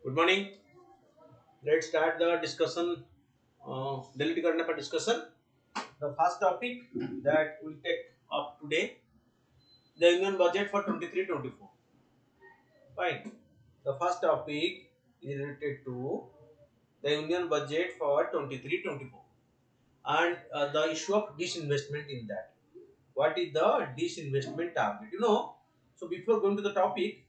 Good morning. Let's start the discussion. Delete करने पर discussion. The first topic that we'll take up today, the Union budget for 23-24. Fine. The first topic is related to the Union budget for 23-24 and the issue of disinvestment in that. What is the disinvestment target? So before going to the topic,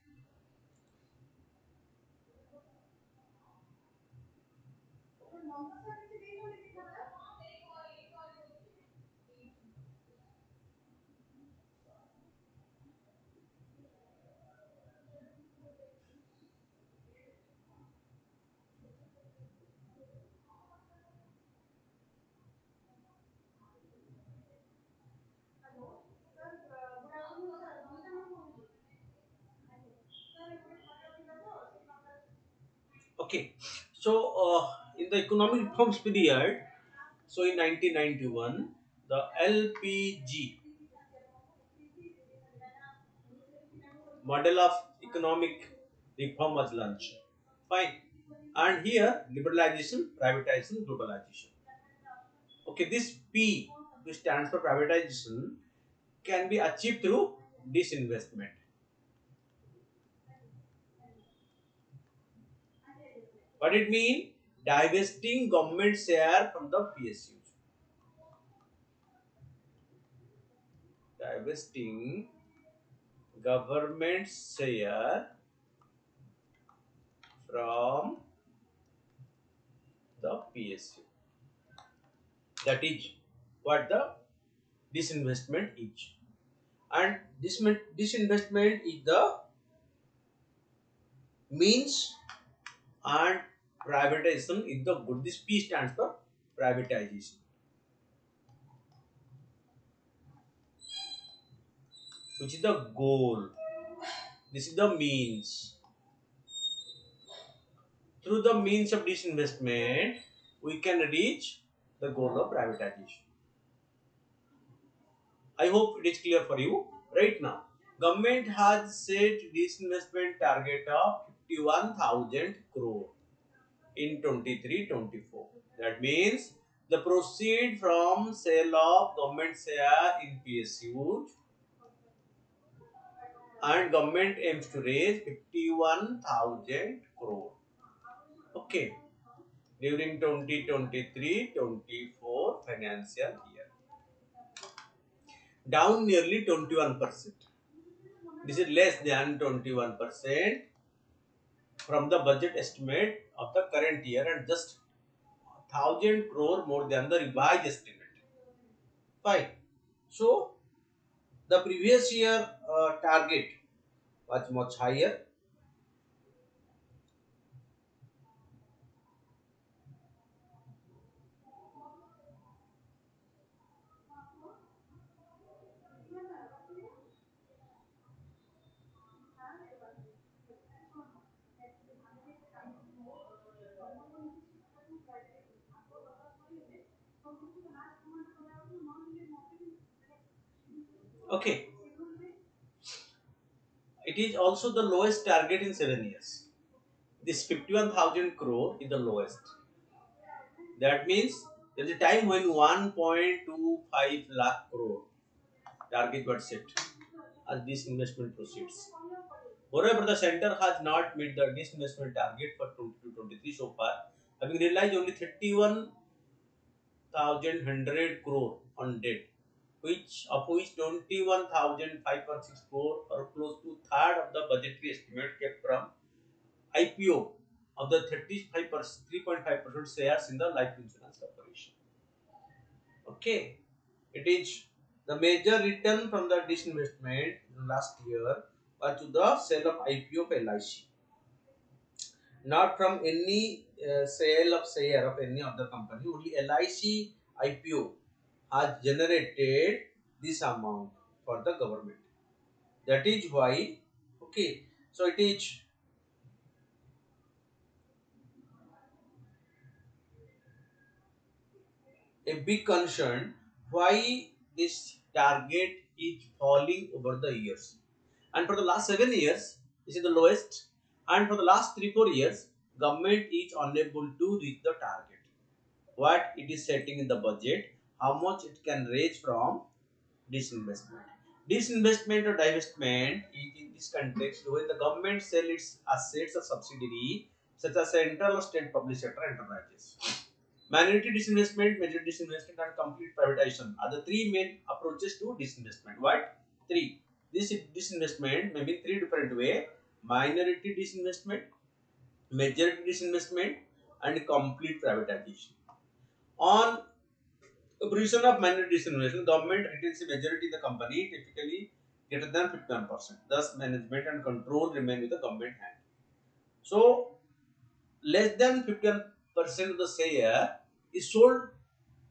okay. So in the economic reforms period, so in 1991, the LPG model of economic reform was launched. Fine. And here, liberalization, privatization, globalization. Okay, this P, which stands for privatization, can be achieved through disinvestment. What it mean? Divesting government share from the PSUs. Divesting government share from the PSU. That is what the disinvestment is. And disinvestment is the means and privatization is the good. This P stands for privatization, which is the goal. This is the means. Through the means of disinvestment, we can reach the goal of privatization. I hope it is clear for you right now. Government has set disinvestment target of 51,000 crore in 23-24. That means the proceed from sale of government share in PSUs and government aims to raise 51,000 crore. Okay, during 2023-24 financial year, down nearly 21%. This is less than 21% from the budget estimate of the current year and just 1,000 crore more than the revised estimate. Fine. So the previous year target was much higher. Okay, it is also the lowest target in 7 years. This 51,000 crore is the lowest. That means there is a time when 1.25 lakh crore target was set as this investment proceeds. Moreover, the center has not met the disinvestment target for 22-23 so far, having realized only 31,100 crore on debt, of which 21,516 crore or close to third of the budgetary estimate kept from IPO of the 3.5% shares in the life insurance corporation. Okay, it is the major return from the disinvestment last year was to the sale of IPO of LIC, not from any sale of share of any other company. Only LIC IPO has generated this amount for the government. That is why, okay, so it is a big concern why this target is falling over the years. And for the last 7 years, this is the lowest. And for the last 3-4 years, government is unable to reach the target. What it is setting in the budget, how much it can raise from disinvestment. Disinvestment or divestment is in this context when the government sell its assets or subsidiary such as central or state public sector enterprises. Minority disinvestment, major disinvestment, and complete privatization are the three main approaches to disinvestment. What? Three. This disinvestment may be three different way: minority disinvestment, majority disinvestment, and complete privatization. On the provision of minority disinvestment, government retains a majority in the company, typically greater than 51%. Thus, management and control remain with the government hand. So, less than 51% of the share is sold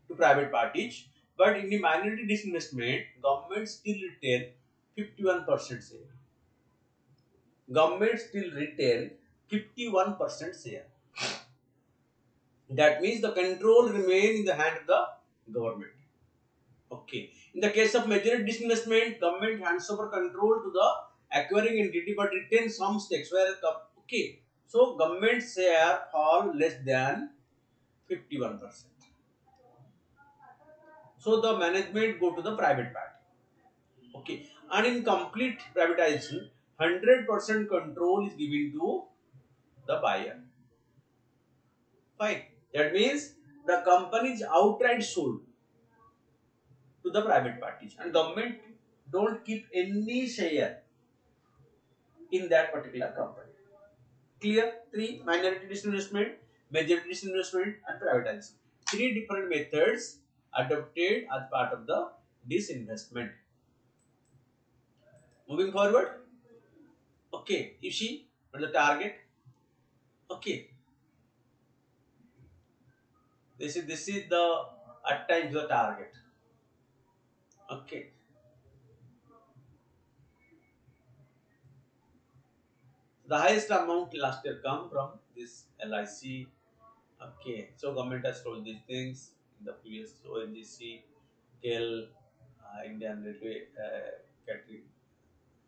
to private parties, but in the minority disinvestment, government still retain 51% share. Government still retain 51% share. That means the control remain in the hand of the government. Okay. In the case of majority disinvestment, government hands over control to the acquiring entity but retains some stakes. Where okay, so government share fall less than 51%. So the management go to the private party. Okay, and in complete privatization, 100% control is given to the buyer. Fine. That means the company is outright sold to the private parties, and government don't keep any share in that particular company. Clear? Three: minority disinvestment, majority disinvestment, and privatization. Three different methods adopted as part of the disinvestment. Moving forward, okay, you see what the target. Okay, this is the at times the target. Okay, the highest amount last year come from this LIC. Okay, so government has told these things in the previous ONGC, KEL, Indian Railway Catering.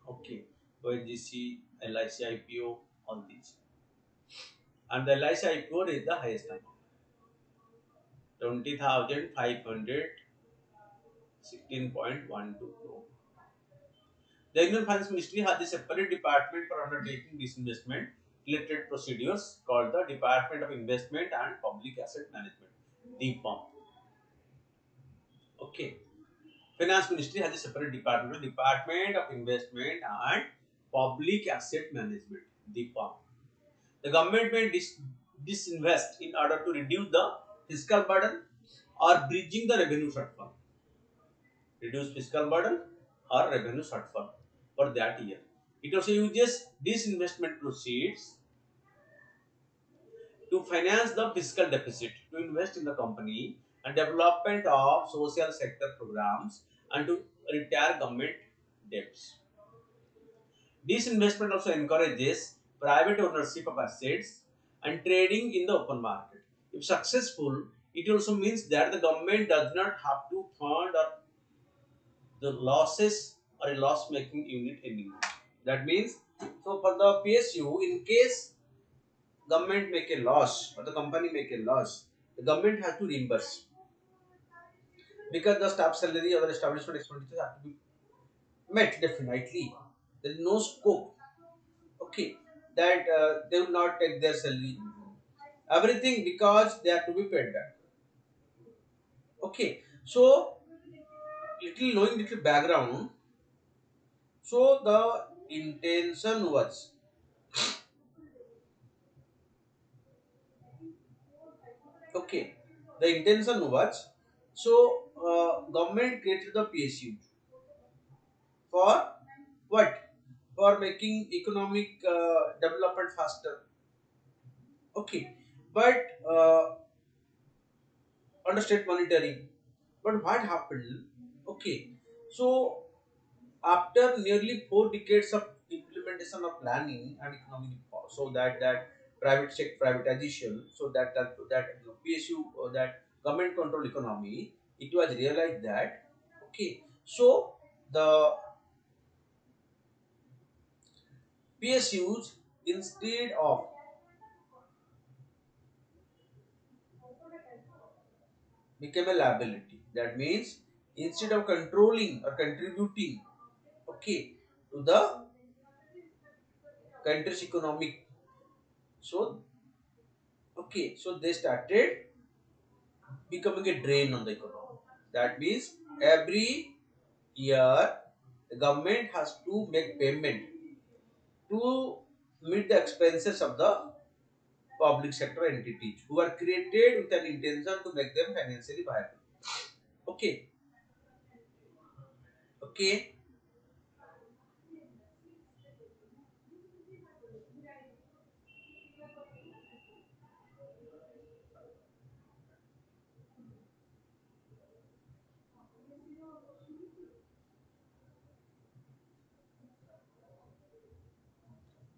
Okay, ONGC, LIC IPO, all these. And the LIC IPO is the highest amount, 20,516.12 crore. The Indian Finance Ministry has a separate department for undertaking disinvestment related procedures called the Department of Investment and Public Asset Management, DIPAM. Okay. Finance Ministry has a separate department, Department of Investment and Public Asset Management, DIPAM. The government may disinvest in order to reduce the fiscal burden or bridging the revenue shortfall. Reduce fiscal burden or revenue shortfall for that year. It also uses disinvestment proceeds to finance the fiscal deficit, to invest in the company and development of social sector programs, and to retire government debts. This investment also encourages private ownership of assets and trading in the open market. If successful, it also means that the government does not have to fund or the losses or a loss-making unit anymore. That means, so for the PSU, in case government make a loss or the company make a loss, the government has to reimburse because the staff salary or the establishment expenditures have to be met definitely. There is no scope. Okay, that they will not take their salary. Everything because they have to be paid back. Okay, so little knowing little background. So the intention was okay. The intention was so government created the PSU for what? For making economic development faster. Okay, but under state monitoring. But what happened? Okay, so after nearly 4 decades of implementation of planning and economic reform, so that private sector privatization, so that PSU that government control economy, it was realized that okay, so the PSUs instead of became a liability. That means instead of controlling or contributing, okay, to the country's economic, so they started becoming a drain on the economy. That means every year the government has to make payment to meet the expenses of the public sector entities who are created with an intention to make them financially viable. Okay, okay,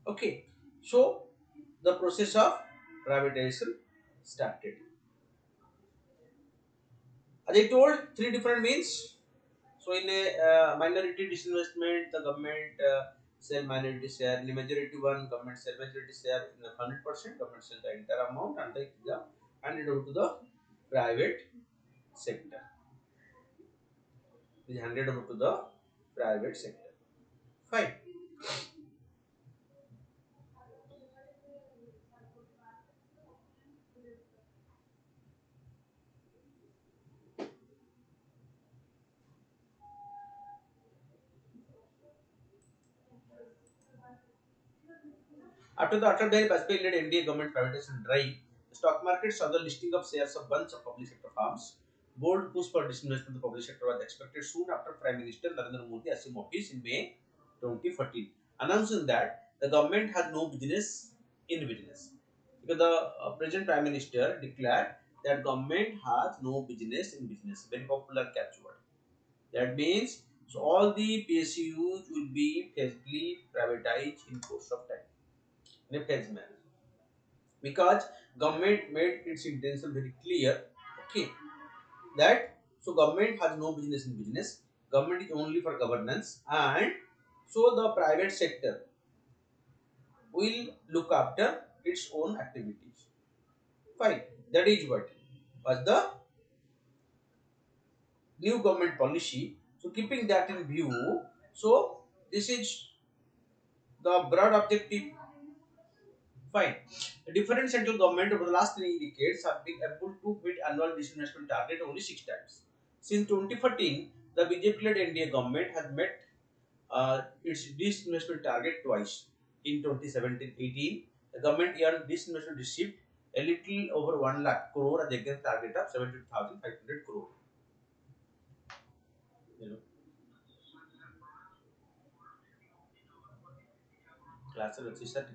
okay. So the process of privatization started. As I told, three different means. So in a minority disinvestment, the government sell minority share. In a majority one, government sell majority share in a 100%. Government sell the entire amount and take the handed over to the private sector. It is handed over to the private sector. Fine. After the Atal Bihari Vajpayee led NDA government privatization drive, the stock market saw the listing of shares of bunch of public sector firms. Bold push for disinvestment of the public sector was expected soon after Prime Minister Narendra Modi assumed office in May 2014, announcing that the government has no business in business. Because the present Prime Minister declared that government has no business in business. Very popular catchword. That means so all the PSUs will be phasically privatized in course of time in a phase manner, because government made its intention very clear, okay, that so government has no business in business, government is only for governance, and so the private sector will look after its own activities. Fine, that is what was the new government policy. So keeping that in view, so this is the broad objective. Fine. The different central government over the last 3 decades have been able to meet annual disinvestment target only 6 times. Since 2014, the BJP-led NDA government has met its disinvestment target twice. In 2017-18, the government earned disinvestment receipt a little over 1 lakh crore as against target of 70,500 crore. Hello. Class of sir,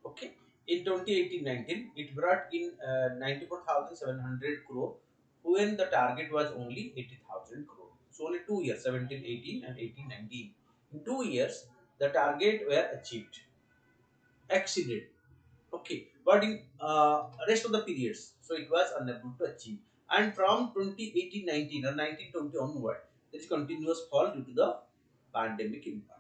okay. In 2018-19, it brought in 94,700 crore when the target was only 80,000 crore. So only 2 years, 17-18 and 18-19. In 2 years, the target were achieved, exceeded. Okay, but in rest of the periods, so it was unable to achieve. And from 2018-19 or 19-20 onward, there is continuous fall due to the pandemic impact.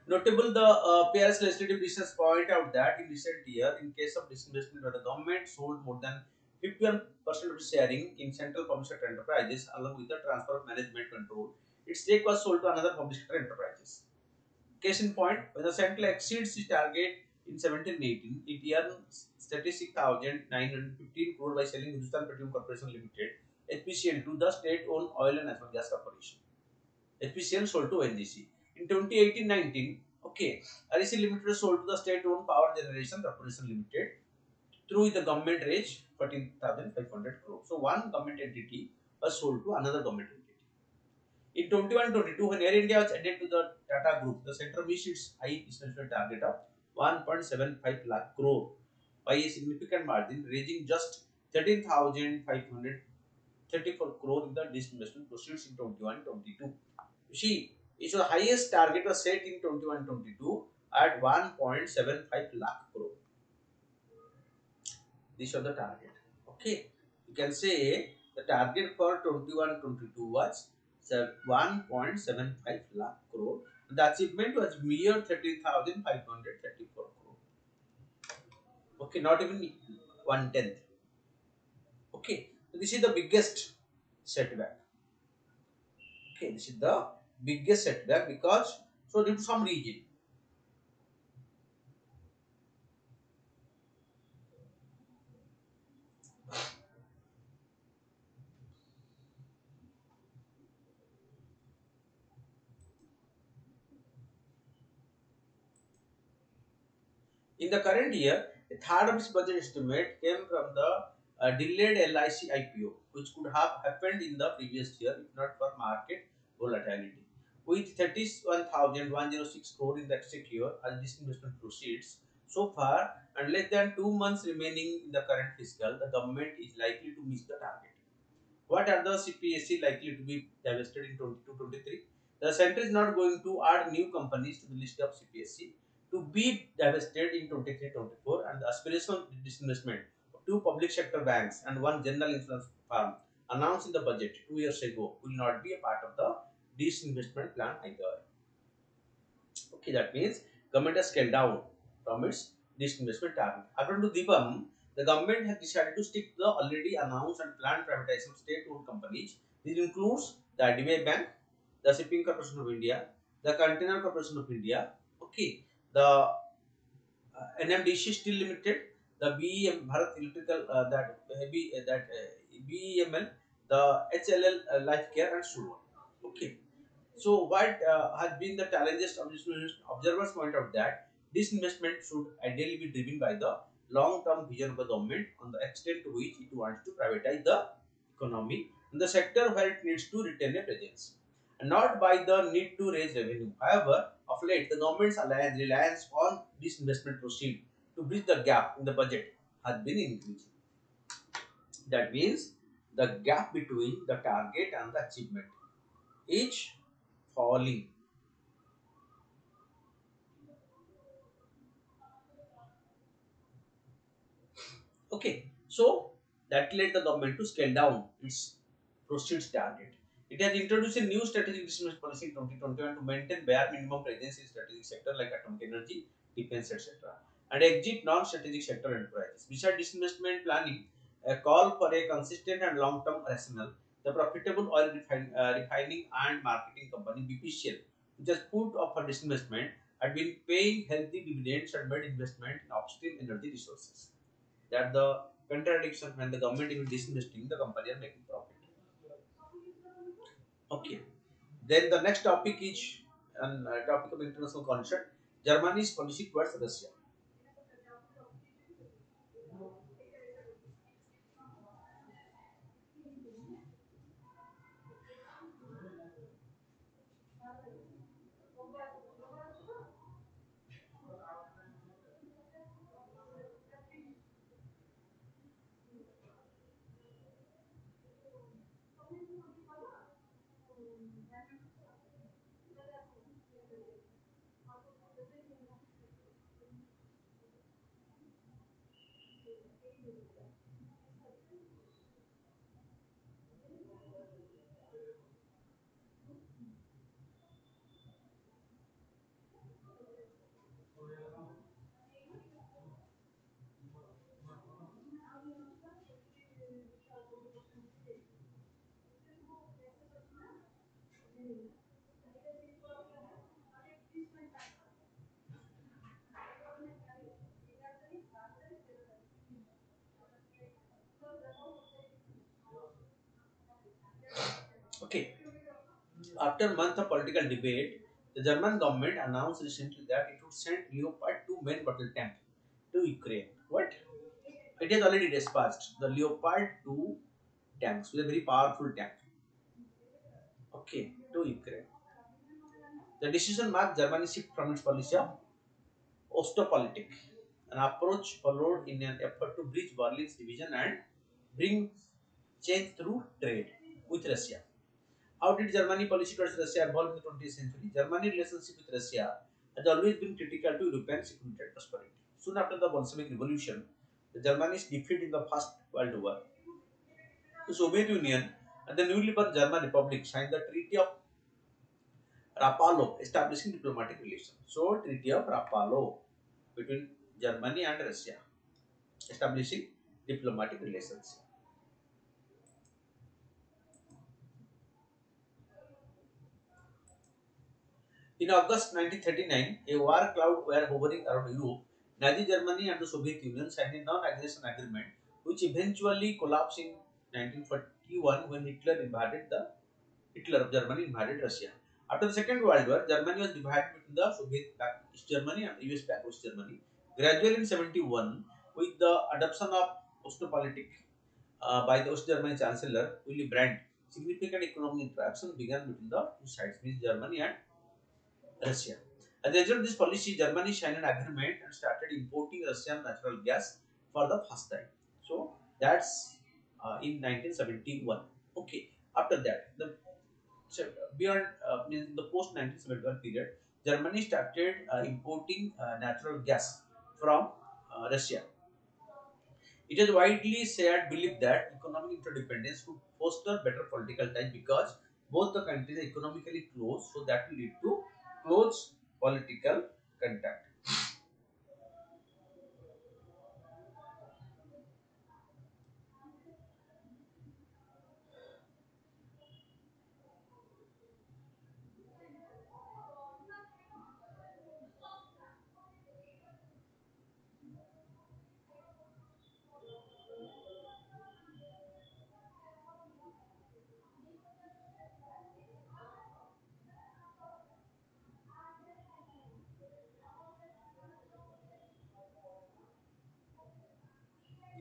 Notable, the PRS legislative decisions point out that in recent year, in case of disinvestment where the government sold more than 51% of its sharing in central public sector enterprises along with the transfer of management control, its stake was sold to another public sector enterprises. Case in point, when the central exceeds its target in 17-18, it earns 36,915 crore by selling Hindustan Petroleum Corporation Limited, HPCL, to the state-owned oil and natural gas corporation. HPCL sold to ONGC. In 2018-19, okay, REC Limited was sold to the state-owned Power Generation Corporation Limited through the government raised 14,500 crore. So one government entity was sold to another government entity. In 21-22, when Air India was added to the Tata Group, the center missed its high disinvestment target of 1.75 lakh crore by a significant margin, raising just 13,534 crore in the disinvestment proceeds in 21-22. You see, it was the highest target was set in 21-22 at 1.75 lakh crore. These are the target. Okay, you can say the target for 21-22 was 1.75 lakh crore. The achievement was mere 13,534 crore. Okay, not even one tenth. Okay, so this is the biggest setback. Okay, this is the biggest setback because so due to some reason. In the current year, a third of its budget estimate came from the delayed LIC IPO, which could have happened in the previous year if not for market volatility. With 31,106 crore in the secure as disinvestment proceeds so far and less than 2 months remaining in the current fiscal, the government is likely to miss the target. What are the CPSC likely to be divested in 22-23? The center is not going to add new companies to the list of CPSC to be divested in 23-24, and the aspirational disinvestment of two public sector banks and one general insurance firm announced in the budget 2 years ago will not be a part of the disinvestment plan either. Okay, that means government has scaled down from its disinvestment target. According to DIPAM, the government has decided to stick to the already announced and planned privatization of state-owned companies. This includes the IDBI Bank, the Shipping Corporation of India, the Container Corporation of India, okay, the NMDC Steel Limited, the BEM Bharat Electrical, that heavy BEML, the HLL Life Care, and so on. Okay. So, what has been the challenges of this investment? Observers point out that this investment should ideally be driven by the long-term vision of the government on the extent to which it wants to privatize the economy in the sector where it needs to retain a presence, and not by the need to raise revenue. However, of late, the government's reliance on this investment proceed to bridge the gap in the budget has been increasing. That means the gap between the target and the achievement each falling. Okay, so that led the government to scale down its proceeds target. It has introduced a new strategic business policy in 2021 to maintain bare minimum presence in strategic sector like atomic energy, defense, etc., and exit non-strategic sector enterprises. Besides disinvestment planning, a call for a consistent and long-term rationale, the profitable oil refining and marketing company BPCL, which has put up for disinvestment, had been paying healthy dividends and made investment in upstream energy resources. That the contradiction when the government is disinvesting, the company are making profit. Okay. Then the next topic is an topic of international concern. Germany's policy towards Russia. Okay. After a month of political debate, the German government announced recently that it would send Leopard 2 main battle tank to Ukraine. What? It has already dispatched the Leopard 2 tanks with a very powerful tank. Okay, to Ukraine. The decision marked Germany's shift from its policy of Ostopolitik, an approach followed in an effort to bridge Berlin's division and bring change through trade with Russia. How did Germany policy towards Russia evolve in the 20th century? Germany's relationship with Russia has always been critical to European security and prosperity. Soon after the Bolshevik Revolution, the Germany's defeat in the First World War, the Soviet Union and the newly born German Republic signed the Treaty of Rapallo, establishing diplomatic relations. So, Treaty of Rapallo between Germany and Russia. establishing diplomatic relations. In August 1939, a war cloud were hovering around Europe. Nazi Germany and the Soviet Union signed a non-aggression agreement, which eventually collapsed in 1941 when Hitler of Germany invaded Russia. After the Second World War, Germany was divided between the Soviet backwest Germany and US backwest Germany. Gradually in 71, with the adoption of Ostpolitik by the West German Chancellor Willy Brandt, significant economic interaction began between the two sides, means Germany and Russia. As a result of this policy, Germany signed an agreement and started importing Russian natural gas for the first time. So that's in 1971. Okay. After that, so beyond in the post 1971 period, Germany started importing natural gas from Russia. It is widely shared belief that economic interdependence would foster better political ties because both the countries are economically close, so that will lead to close political contact.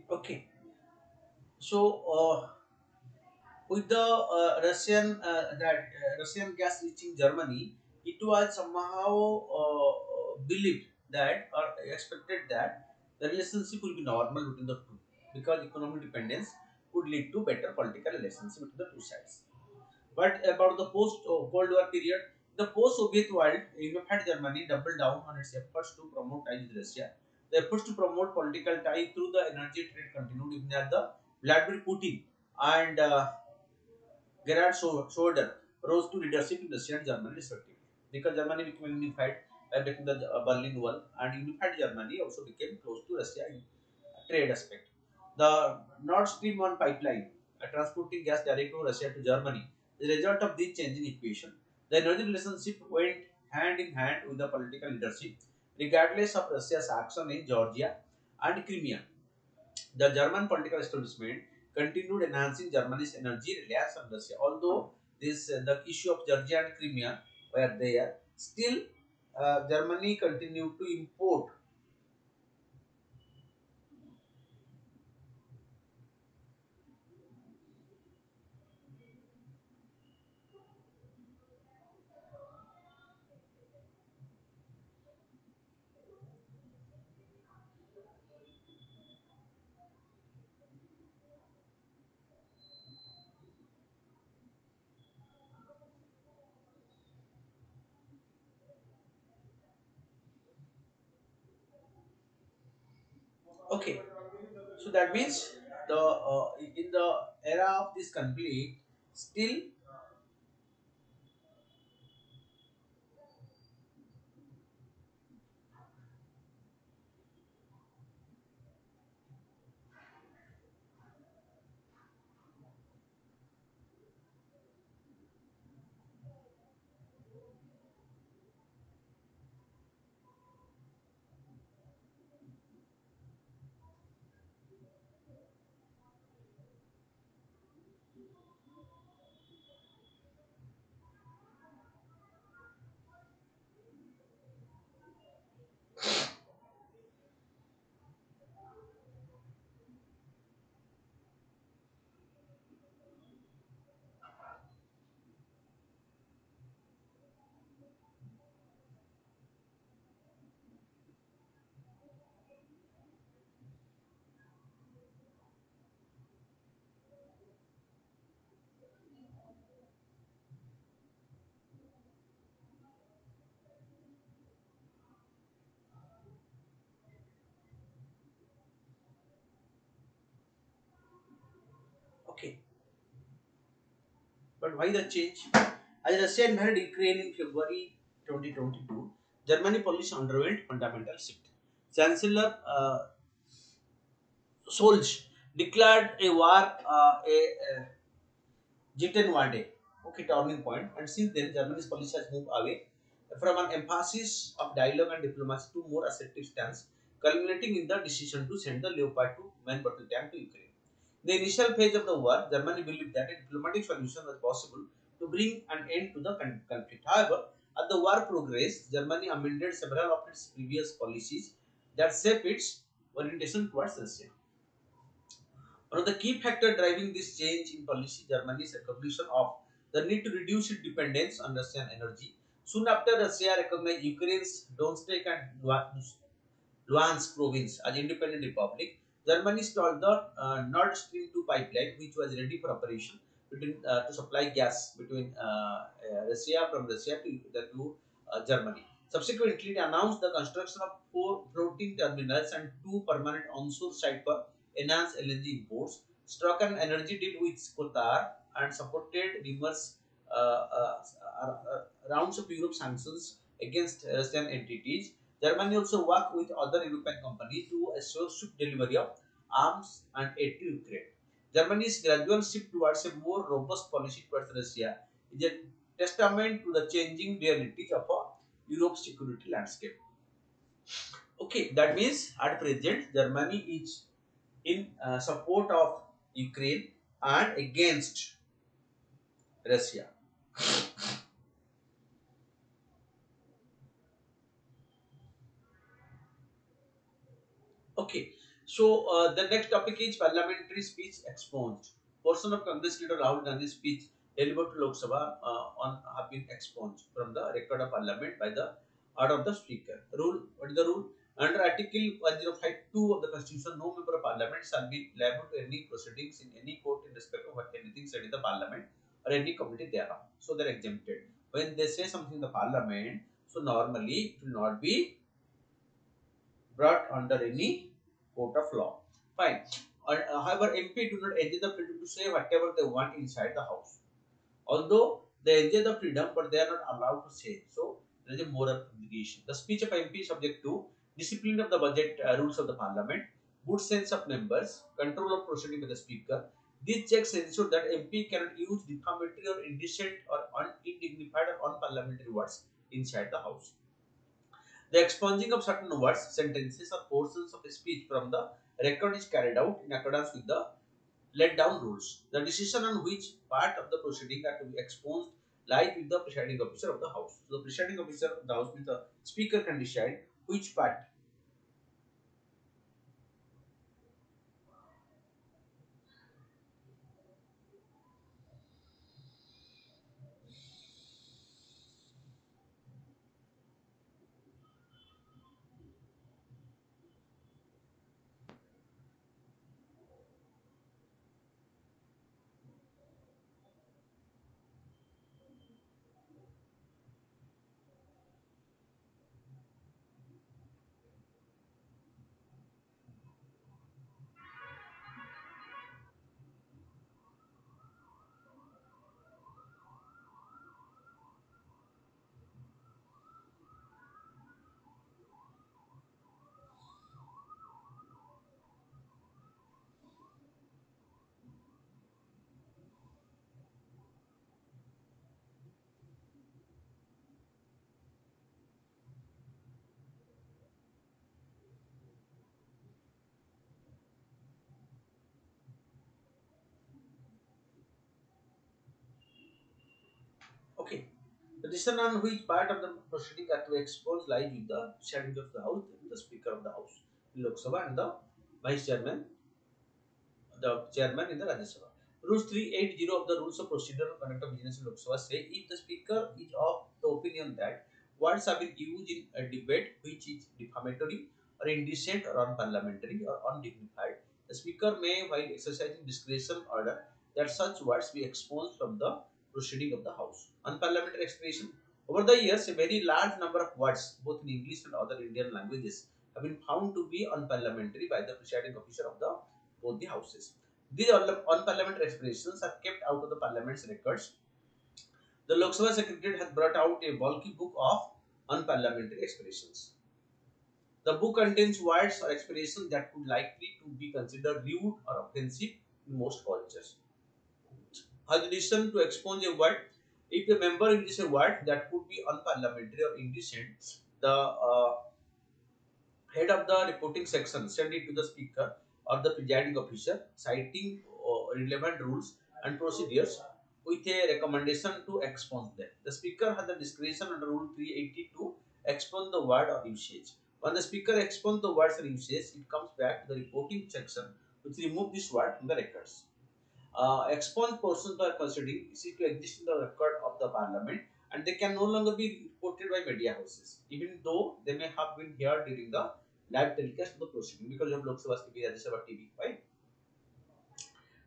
Okay, so with the Russian gas reaching Germany, it was somehow believed that or expected that the relationship will be normal between the two because economic dependence would lead to better political relationship between the two sides. But about the post-Cold War period, the post-Soviet world, unified Germany doubled down on its efforts to promote ties with Russia. The efforts to promote political ties through the energy trade continued even as the Vladimir Putin and Gerhard Schröder rose to leadership in Russia and Germany respectively. Because Germany became unified by breaking the Berlin Wall, and unified Germany also became close to Russia in trade aspect. The Nord Stream 1 pipeline, transporting gas direct from Russia to Germany, is a result of this change in equation. The energy relationship went hand in hand with the political leadership, regardless of Russia's action in Georgia and Crimea. The German political establishment continued enhancing Germany's energy reliance on Russia. Although the issue of Georgia and Crimea were there, still Germany continued to import. Okay, so that means the in the era of this conflict, still okay. But why the change? As Russia invaded Ukraine in February 2022, Germany policy underwent fundamental shift. Chancellor Solj declared a war, a G10 one day. Okay, turning point. And since then, Germany's policy has moved away from an emphasis of dialogue and diplomacy to more assertive stance, culminating in the decision to send the Leopard 2 main battle tank to Ukraine. In the initial phase of the war, Germany believed that a diplomatic solution was possible to bring an end to the conflict. However, as the war progressed, Germany amended several of its previous policies that shaped its orientation towards Russia. One of the key factors driving this change in policy, Germany's recognition of the need to reduce its dependence on Russian energy. Soon after, Russia recognized Ukraine's Donetsk and Luhansk province as independent republic. Germany stalled the Nord Stream 2 pipeline, which was ready for operation to supply gas between Russia from Russia to Germany. Subsequently, it announced the construction of four floating terminals and two permanent onshore sites for enhanced LNG imports. Struck an energy deal with Qatar and supported numerous rounds of Europe sanctions against Russian entities. Germany also worked with other European companies to assure swift delivery of arms and aid to Ukraine. Germany's gradual shift towards a more robust policy towards Russia is a testament to the changing realities of Europe's security landscape. Okay, that means at present Germany is in support of Ukraine and against Russia. Okay, so the next topic is parliamentary speech expunged. Portion of Congress leader Rahul Gandhi's speech delivered to Lok Sabha on have been expunged from the record of parliament by the order of the speaker. Rule, what is the rule? Under Article 1052 of the Constitution, no member of parliament shall be liable to any proceedings in any court in respect of what anything said in the parliament or any committee thereof. So they are exempted. When they say something in the parliament, so normally it will not be brought under any court of law. Fine. However, MP do not enjoy the freedom to say whatever they want inside the house. Although they enjoy the freedom, but they are not allowed to say. So there is a moral obligation. The speech of MP is subject to discipline of the budget rules of the parliament, good sense of members, control of proceeding by the speaker. These checks ensure that MP cannot use defamatory or indecent or undignified or unparliamentary words inside the house. The expunging of certain words, sentences, or portions of a speech from the record is carried out in accordance with the laid down rules. The decision on which part of the proceeding are to be expunged lies with the presiding officer of the House. So, the presiding officer of the House means the Speaker can decide which part. Okay. The decision on which part of the proceeding are to be exposed lies with the presiding of the House, the Speaker of the House, in Lok Sabha, and the Vice Chairman, the chairman in the Rajya Sabha. Rules 380 of the Rules of Procedure of Conduct of Business in Lok Sabha say if the speaker is of the opinion that words have been used in a debate which is defamatory or indecent or unparliamentary or undignified, the speaker may, while exercising discretion, order that such words be expunged from the proceeding of the House. Unparliamentary expression. Over the years, a very large number of words, both in English and other Indian languages, have been found to be unparliamentary by the presiding officer of the both the houses. These unparliamentary expressions are kept out of the parliament's records. The Lok Sabha Secretariat has brought out a bulky book of unparliamentary expressions. The book contains words or expressions that could likely to be considered rude or offensive in most cultures. Addition to expunge a word, if a member uses a word that could be unparliamentary or indecent, the head of the reporting section send it to the speaker or the presiding officer, citing relevant rules and procedures with a recommendation to expunge them. The speaker has the discretion under Rule 380 to expunge the word or usage. When the speaker expunges the words or usage, it comes back to the reporting section which remove this word from the records. Expunged portions are considered easy to exist in the record of the parliament, and they can no longer be reported by media houses, even though they may have been heard during the live telecast of the proceeding, because you have Lok Sabha TV, Rajya Sabha TV, right?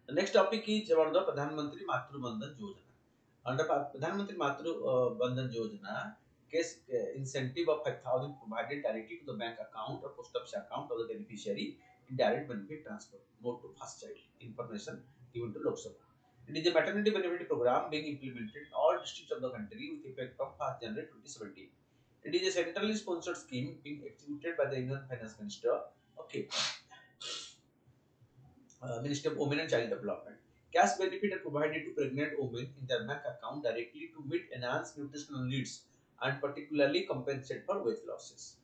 The next topic is about the Mantri Matru Yojana. Under Mantri Matru Yojana, case incentive of 5,000 provided directly to the bank account or post office account of the beneficiary in direct benefit transfer, mode to first child. Information given to Lok Sabha. It is a maternity benefit program being implemented in all districts of the country with effect from 1st January 2017. It is a centrally sponsored scheme being executed by the Indian Finance Minister. Okay, Ministry of Women and Child Development. Cash benefit are provided to pregnant women in their bank account directly to meet enhanced nutritional needs and particularly compensate for weight losses.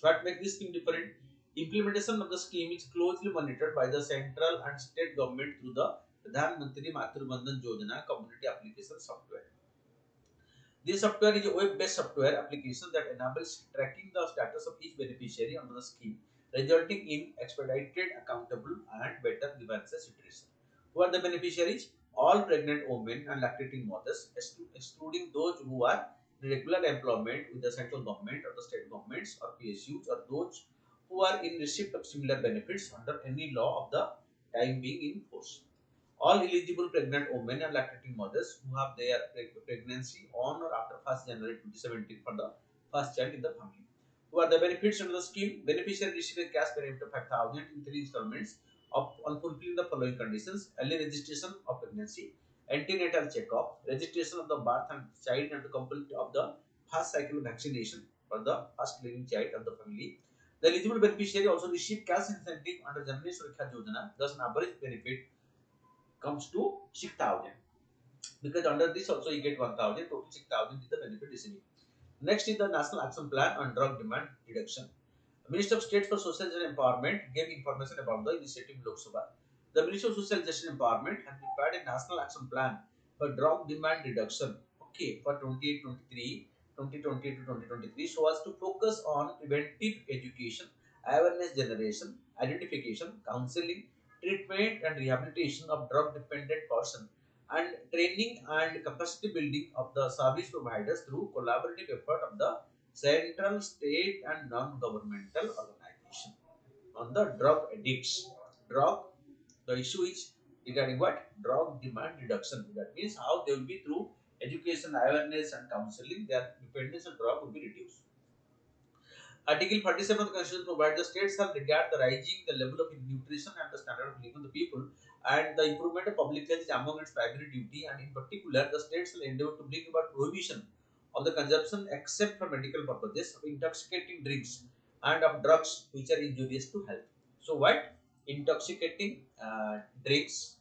What makes this scheme different? Implementation of the scheme is closely monitored by the central and state government through the Pradhan Mantri Matru Yojana community application software. This software is a web-based software application that enables tracking the status of each beneficiary under the scheme, resulting in expedited, accountable, and better grievances situation. Who are the beneficiaries? All pregnant women and lactating mothers, excluding those who are in regular employment with the central government or the state governments or PSUs, or those who are in receipt of similar benefits under any law of the time being in force. All eligible pregnant women and lactating mothers who have their pregnancy on or after 1st January 2017 for the first child in the family. Who are the benefits under the scheme? Beneficiary receive a cash benefit of 5,000 in 3 installments on fulfilling the following conditions: early registration of pregnancy, antenatal checkup, registration of the birth and child, and complete of the first cycle of vaccination for the first living child of the family. The eligible beneficiary also receive cash incentive under Janani Surakha Yojana, thus an average benefit comes to 6,000, because under this also you get 1,000, total 6,000 is the benefit receiving. Next is the National Action Plan on Drug Demand Reduction. The Minister of State for Social Justice and Empowerment gave information about the initiative in Lok Sabha. The Ministry of Social Justice and Empowerment has prepared a National Action Plan for drug demand reduction, okay, for 2023, 2020 to 2023, so as to focus on preventive education, awareness generation, identification, counseling, treatment and rehabilitation of drug dependent person, and training and capacity building of the service providers through collaborative effort of the central, state and non-governmental organization on the drug addicts. Drug, the issue is regarding what? Drug demand reduction. That means how they will be through education, awareness and counseling, their dependence on drug will be reduced. Article 47 of the Constitution provides the states have regard the rising the level of nutrition and the standard of living of the people, and the improvement of public health is among its primary duty, and in particular the states will endeavor to bring about prohibition of the consumption except for medical purposes of intoxicating drinks and of drugs which are injurious to health. So what? Intoxicating drinks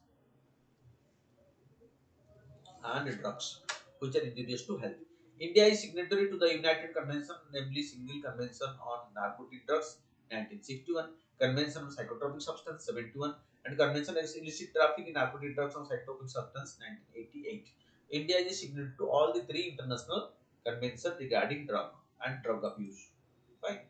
and drugs which are injurious to health. India is signatory to the United Convention, namely Single Convention on Narcotic Drugs 1961, Convention on Psychotropic Substance 71, and Convention against Illicit Trafficking in Narcotic Drugs and Psychotropic Substance 1988. India is signatory to all the three international conventions regarding drug and drug abuse. Fine.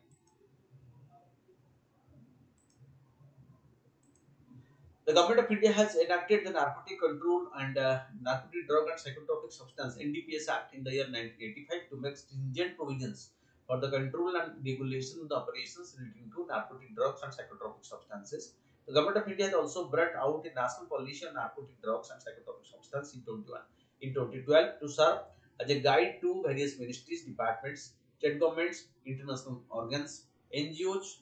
The Government of India has enacted the Narcotic Control and Narcotic Drug and Psychotropic Substance (NDPS) Act in the year 1985 to make stringent provisions for the control and regulation of the operations relating to narcotic drugs and psychotropic substances. The Government of India has also brought out a national policy on narcotic drugs and psychotropic substances in 2012 to serve as a guide to various ministries, departments, state governments, international organs, NGOs,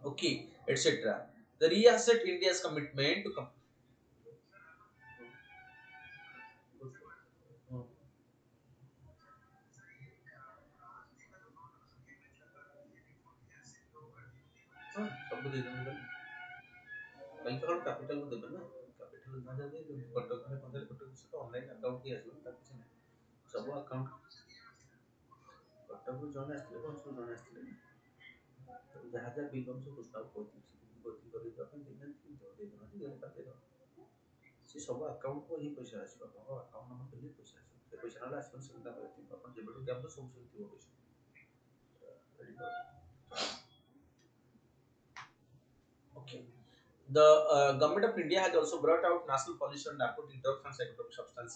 okay, etc. The reasset India's commitment to bank कौन capital को देबे ना capital ना दे कटक में पंदर कटक से तो online account ही आसो ता किछ नहीं सब अकाउंट कटक को जने आसले कौन सब जने आसले तो जहां जहां बिल हम सब प्रस्ताव कोती करी तो अपन दिन तो दे दो दे दे दो से सब अकाउंट को ही पैसा आसो अपन अकाउंट नंबर देले पैसा आसो से पैसा ना आसो से अपन जेबेटू कैंपस सब सब थियो पैसा ready okay. The government of India has also brought out national policy on narcotic drugs and psychotropic substance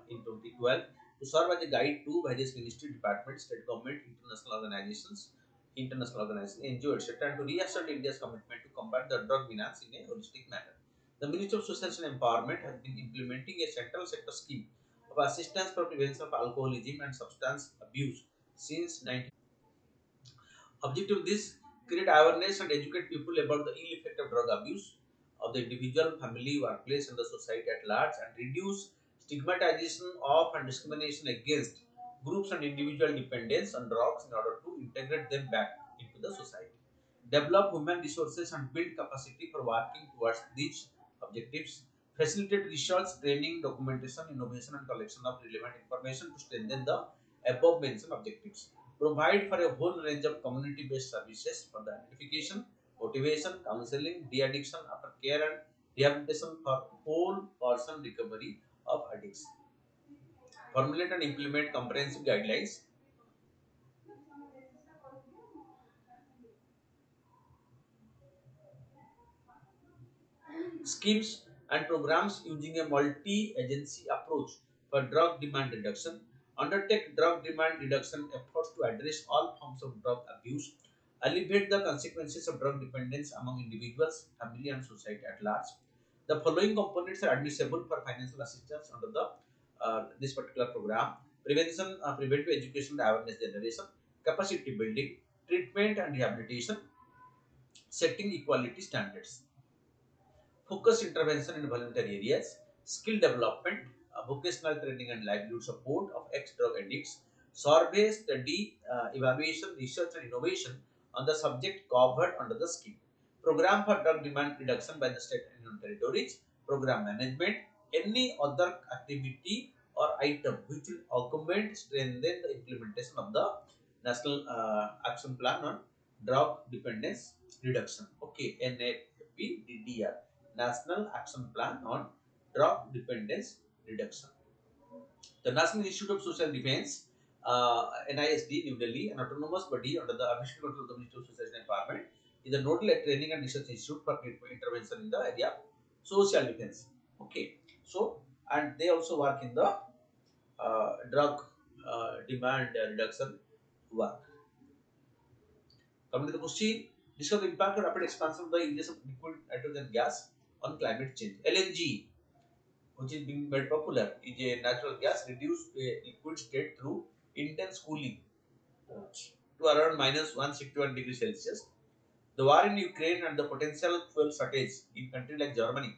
in 2012 to serve as a guide to various ministry, departments, state government, international organizations, NGO, etc., and to reassert India's commitment to combat the drug menace in a holistic manner. The Ministry of Social and Empowerment has been implementing a central sector scheme of assistance for prevention of alcoholism and substance abuse since 19. Objective of this create awareness and educate people about the ill effect of drug abuse of the individual, family, workplace, and the society at large, and reduce stigmatization of and discrimination against groups and individual dependence on drugs in order to integrate them back into the society. Develop human resources and build capacity for working towards these objectives. Facilitate research, training, documentation, innovation, and collection of relevant information to strengthen the above mentioned objectives. Provide for a whole range of community-based services for the identification, motivation, counseling, de-addiction, after-care, and rehabilitation for whole person recovery of addicts. Formulate and implement comprehensive guidelines, schemes, and programs using a multi-agency approach for drug demand reduction. Undertake drug demand reduction efforts to address all forms of drug abuse. Alleviate the consequences of drug dependence among individuals, family, and society at large. The following components are admissible for financial assistance under the this particular program: prevention, preventive education, and awareness generation, capacity building, treatment and rehabilitation, setting equality standards. Focus intervention in voluntary areas, skill development, vocational training and livelihood support of ex-drug addicts, survey, study, evaluation, research and innovation on the subject covered under the scheme. Program for drug demand reduction by the state and union territories, program management, any other activity or item which will augment, strengthen the implementation of the National Action Plan on Drug Dependence Reduction. Okay, NAPDDR. National Action Plan on Drug Dependence Reduction. The National Institute of Social Defense, NISD, New Delhi, an autonomous body under the administrative control of the Ministry of Social and Environment, is a nodal training and research institute for intervention in the area of social defense. Okay, so and they also work in the drug demand reduction work. Coming to the question, discuss the impact of rapid expansion of the use of liquid nitrogen gas on climate change. LNG, which is being made popular, is a natural gas reduced to a liquid state through intense cooling to around minus 161 degrees Celsius. The war in Ukraine and the potential fuel shortage in countries like Germany,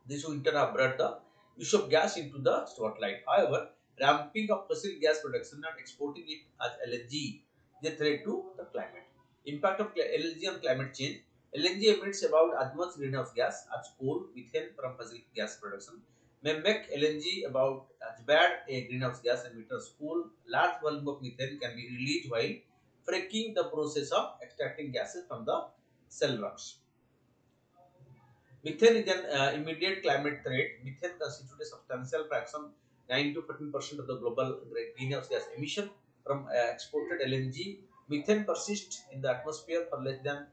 this winter have brought the use of gas into the spotlight. However, ramping up fossil gas production and exporting it as LNG is a threat to the climate. Impact of LNG on climate change. LNG emits about as much greenhouse gas as coal, methane from fossil gas production may make LNG about as bad a greenhouse gas emitter as coal. Large volume of methane can be released while fracking, the process of extracting gases from the shale rocks. Methane is an immediate climate threat. Methane constitutes a substantial fraction, 9 to 14% of the global greenhouse gas emission from exported LNG. Methane persists in the atmosphere for less than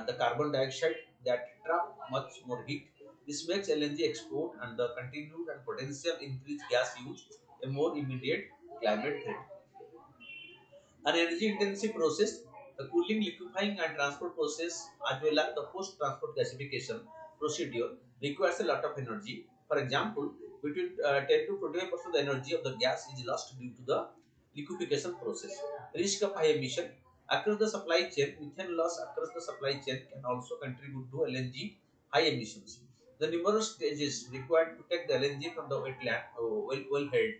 the carbon dioxide that trap much more heat. This makes LNG export and the continued and potential increased gas use a more immediate climate threat. An energy intensive process, the cooling, liquefying and transport process as well as the post transport gasification procedure requires a lot of energy. For example, between 10 to 25% of the energy of the gas is lost due to the liquefaction process. Risk of high emission across the supply chain. Methane loss across the supply chain can also contribute to LNG high emissions. The numerous stages required to take the LNG from the wetland wellhead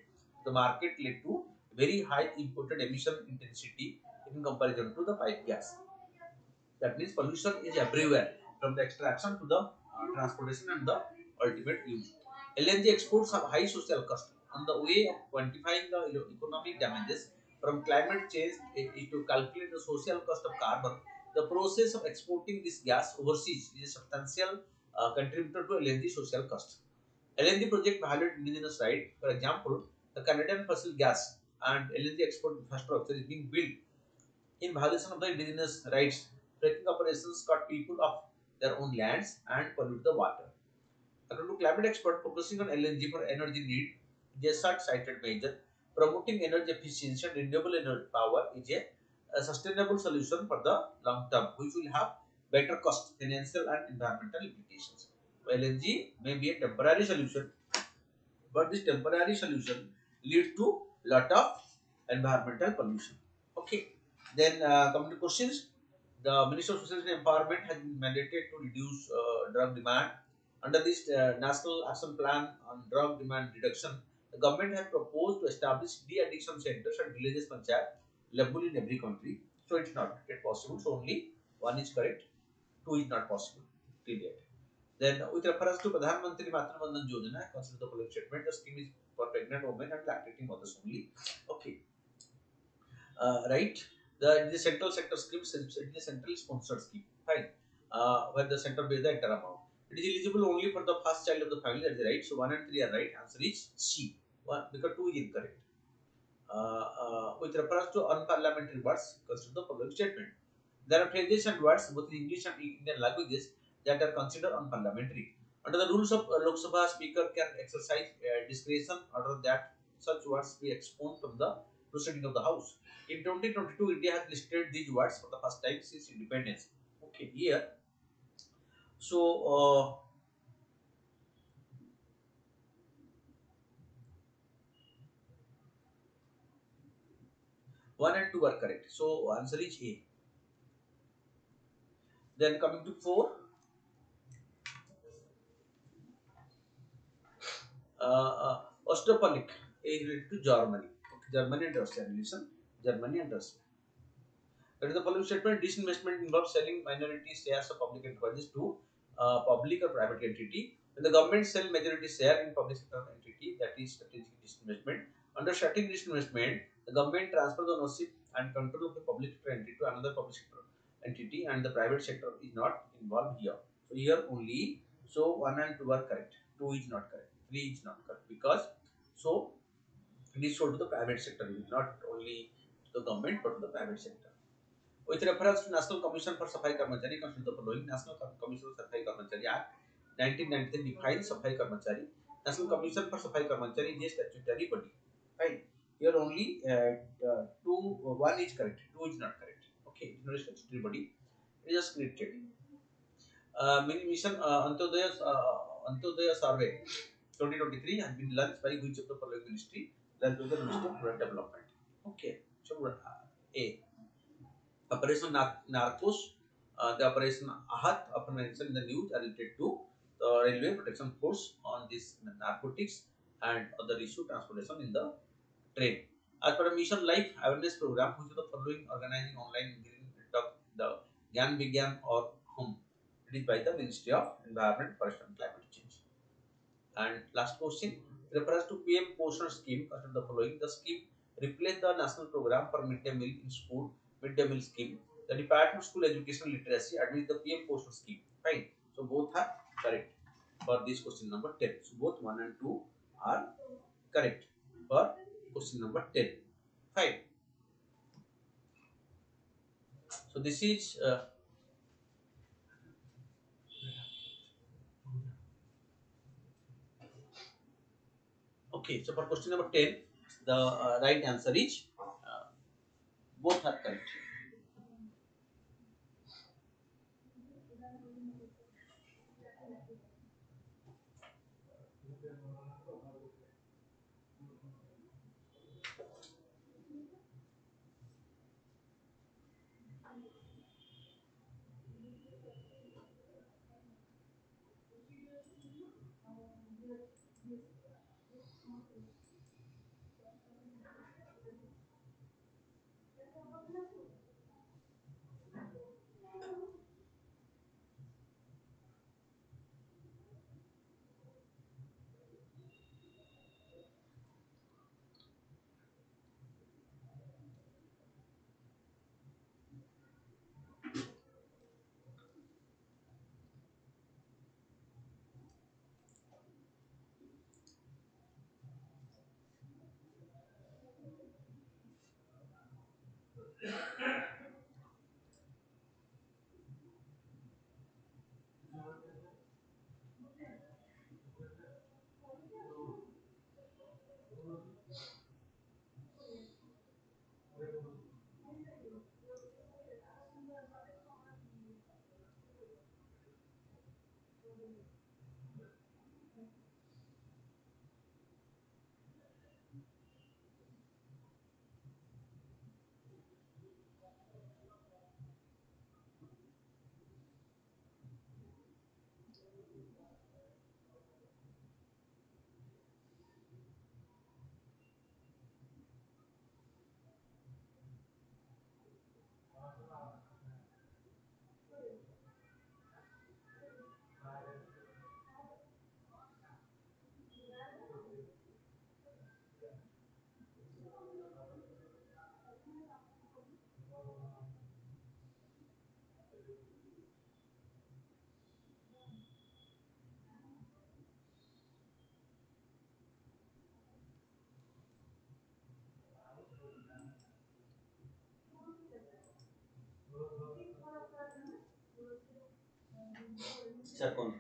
the market led to very high imported emission intensity in comparison to the pipe gas. That means pollution is everywhere, from the extraction to the transportation and the ultimate use. LNG exports have high social cost. On the way of quantifying the economic damages from climate change is to calculate the social cost of carbon. The process of exporting this gas overseas is a substantial contributor to LNG social cost. LNG project violate indigenous right. For example, the Canadian fossil gas and LNG export infrastructure is being built in violation of the indigenous rights. Fracking operations cut people off their own lands and pollute the water. According to climate expert, focusing on LNG for energy need is a short-sighted measure. Promoting energy efficiency and renewable energy power is a sustainable solution for the long term, which will have better cost, financial and environmental implications. LNG may be a temporary solution, but this temporary solution leads to lot of environmental pollution. Okay. Then coming to questions, the Minister of Social and Empowerment has been mandated to reduce drug demand. Under this National Action Plan on Drug Demand Reduction, the government has proposed to establish de-addiction centers at villages panchayat level in every country. So it's not yet possible. So only one is correct, two is not possible till yet. Then, with reference to Mantri Matru Yojana, consider the following statement: the scheme is for pregnant women and lactating mothers only. Okay, right. The central sector scheme is a centrally sponsored scheme. Fine. Where the center pays the entire amount. It is eligible only for the first child of the family. That's right. So 1 and 3 are right. Answer is C. One because 2 is incorrect. With reference to unparliamentary words, consider the following statement: there are phrases and words both in English and Indian languages that are considered unparliamentary. Under the rules of Lok Sabha, Speaker can exercise discretion order that such words be expunged from the proceeding of the House. In 2022, India has listed these words for the first time since independence. Okay, here. So, 1 and 2 are correct. So, answer is A. Then coming to 4, Osteopalic is related to Germany. Okay, Germany and Russia relation. Germany and Russia. That is the following statement: disinvestment involves selling minority shares of public enterprises to public or private entity. When the government sell majority share in public sector entity, that is strategic disinvestment. Under strategic disinvestment, the government transfers the ownership and control of the public sector entity to another public sector entity, and the private sector is not involved here. So here only, so 1 and 2 are correct. 2 is not correct. 3 is not correct because so it is sold to the private sector, not only to the government but to the private sector. With reference to National Commission for Safai Karmachari, consider the following: National Commission for Safai Karmachari Act 1993 defines Safai Karmachari. National Commission for Safai Karmachari is a statutory body. Fine. Here only 1 is correct, 2 is not correct. Okay, it's not a statutory body. It is just created. Mission Antyodaya Survey 2023 has been launched by which of the following ministry? Launched by the Ministry of Rural Development. Okay, so A. Operation Narcos, the Operation Ahat, often mentioned in the news, are related to the Railway Protection Force on this narcotics and other issue transportation in the train. As per a Mission Life Awareness Program, which of the following organizing online green talk the Gyan Vigyan or whom? It is by the Ministry of Environment, Forest and Climate Change. And last question, refers to PM Poshan Scheme. Consider the following: the scheme replaced the national program for midday meal in school, midday meal scheme. The Department of School Education Literacy admits the PM Poshan Scheme. Fine. So both are correct for this question number 10. So both 1 and 2 are correct for question number 10. Fine. So this is okay. So for question number 10, the right answer is both are correct. Second.